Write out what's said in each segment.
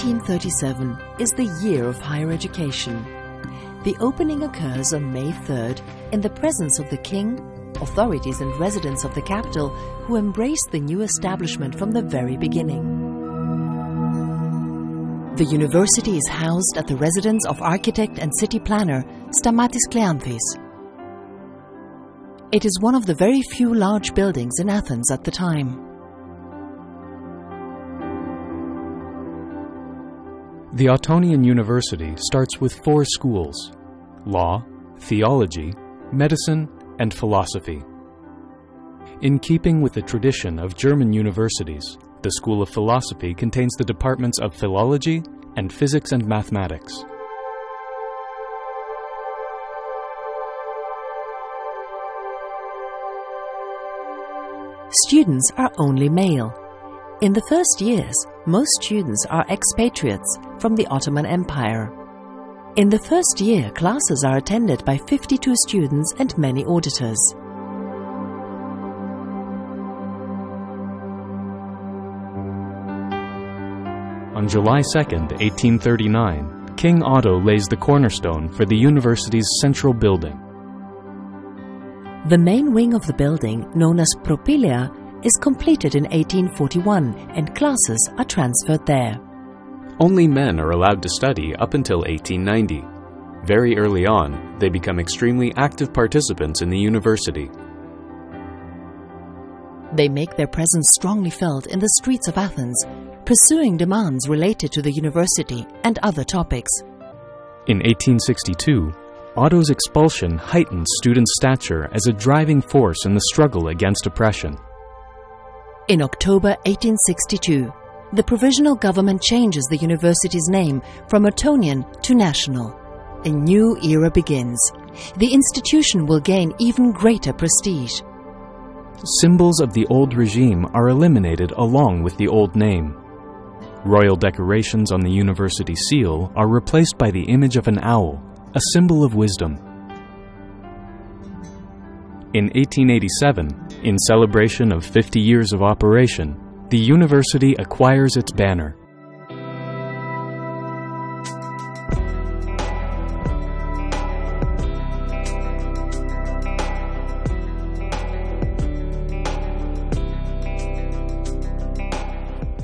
1837 is the year of higher education. The opening occurs on May 3rd in the presence of the king, authorities and residents of the capital who embraced the new establishment from the very beginning. The university is housed at the residence of architect and city planner Stamatis Kleanthis. It is one of the very few large buildings in Athens at the time. The Ottonian University starts with 4 schools: law, theology, medicine, and philosophy. In keeping with the tradition of German universities, the School of Philosophy contains the departments of philology and physics and mathematics. Students are only male. In the first years, most students are expatriates from the Ottoman Empire. In the first year, classes are attended by 52 students and many auditors. On July 2, 1839, King Otto lays the cornerstone for the university's central building. The main wing of the building, known as Propylaea, is completed in 1841 and classes are transferred there. Only men are allowed to study up until 1890. Very early on, they become extremely active participants in the university. They make their presence strongly felt in the streets of Athens, pursuing demands related to the university and other topics. In 1862, Otto's expulsion heightened student stature as a driving force in the struggle against oppression. In October 1862, the provisional government changes the university's name from Ottonian to National. A new era begins. The institution will gain even greater prestige. Symbols of the old regime are eliminated along with the old name. Royal decorations on the university seal are replaced by the image of an owl, a symbol of wisdom. In 1887, in celebration of 50 years of operation, the university acquires its banner.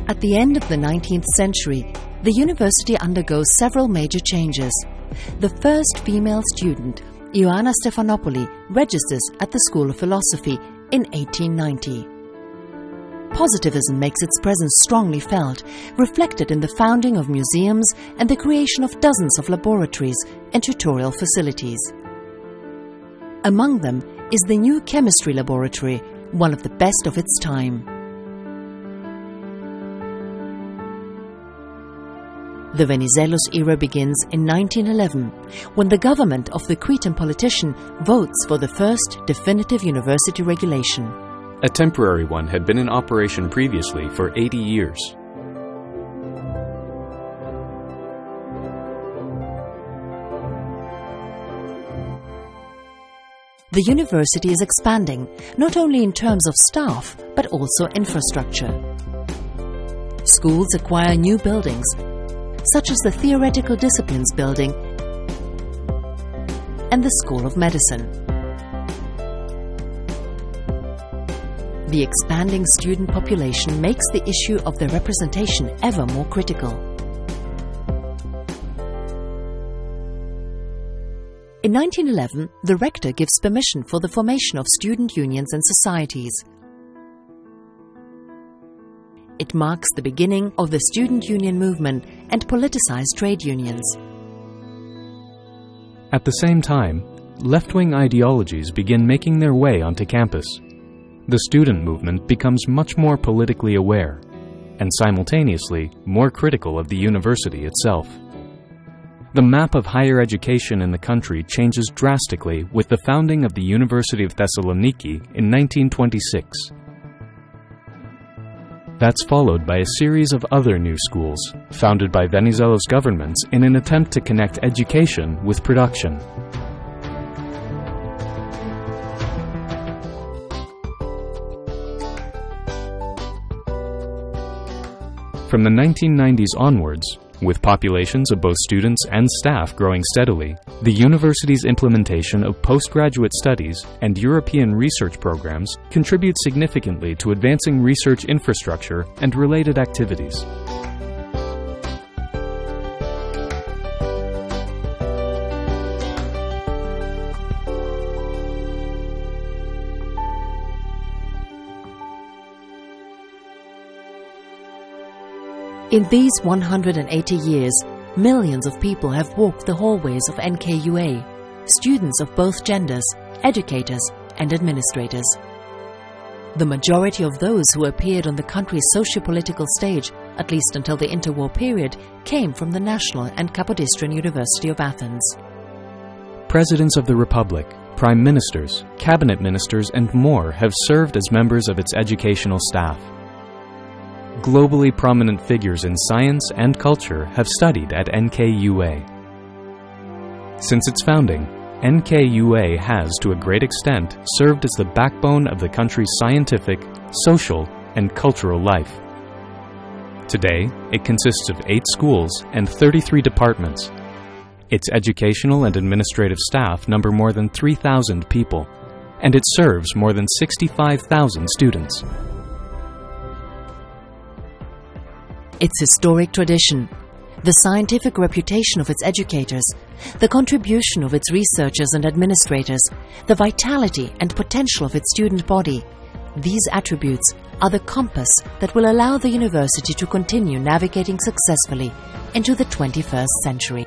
At the end of the 19th century, the university undergoes several major changes. The first female student, Ioanna Stephanopoli, registers at the School of Philosophy in 1890. Positivism makes its presence strongly felt, reflected in the founding of museums and the creation of dozens of laboratories and tutorial facilities. Among them is the new chemistry laboratory, one of the best of its time. The Venizelos era begins in 1911, when the government of the Cretan politician votes for the first definitive university regulation. A temporary one had been in operation previously for 80 years. The university is expanding, not only in terms of staff, but also infrastructure. Schools acquire new buildings, such as the Theoretical Disciplines Building and the School of Medicine. The expanding student population makes the issue of their representation ever more critical. In 1911, the rector gives permission for the formation of student unions and societies. It marks the beginning of the student union movement and politicized trade unions. At the same time, left-wing ideologies begin making their way onto campus. The student movement becomes much more politically aware and simultaneously more critical of the university itself. The map of higher education in the country changes drastically with the founding of the University of Thessaloniki in 1926. That's followed by a series of other new schools, founded by Venizelos governments in an attempt to connect education with production. From the 1990s onwards, With populations of both students and staff growing steadily, the university's implementation of postgraduate studies and European research programs contributes significantly to advancing research infrastructure and related activities. In these 180 years, millions of people have walked the hallways of NKUA, students of both genders, educators and administrators. The majority of those who appeared on the country's socio-political stage, at least until the interwar period, came from the National and Kapodistrian University of Athens. Presidents of the Republic, prime ministers, cabinet ministers and more have served as members of its educational staff. Globally prominent figures in science and culture have studied at NKUA. Since its founding, NKUA has, to a great extent, served as the backbone of the country's scientific, social, and cultural life. Today, it consists of 8 schools and 33 departments. Its educational and administrative staff number more than 3,000 people, and it serves more than 65,000 students. Its historic tradition, the scientific reputation of its educators, the contribution of its researchers and administrators, the vitality and potential of its student body, these attributes are the compass that will allow the university to continue navigating successfully into the 21st century.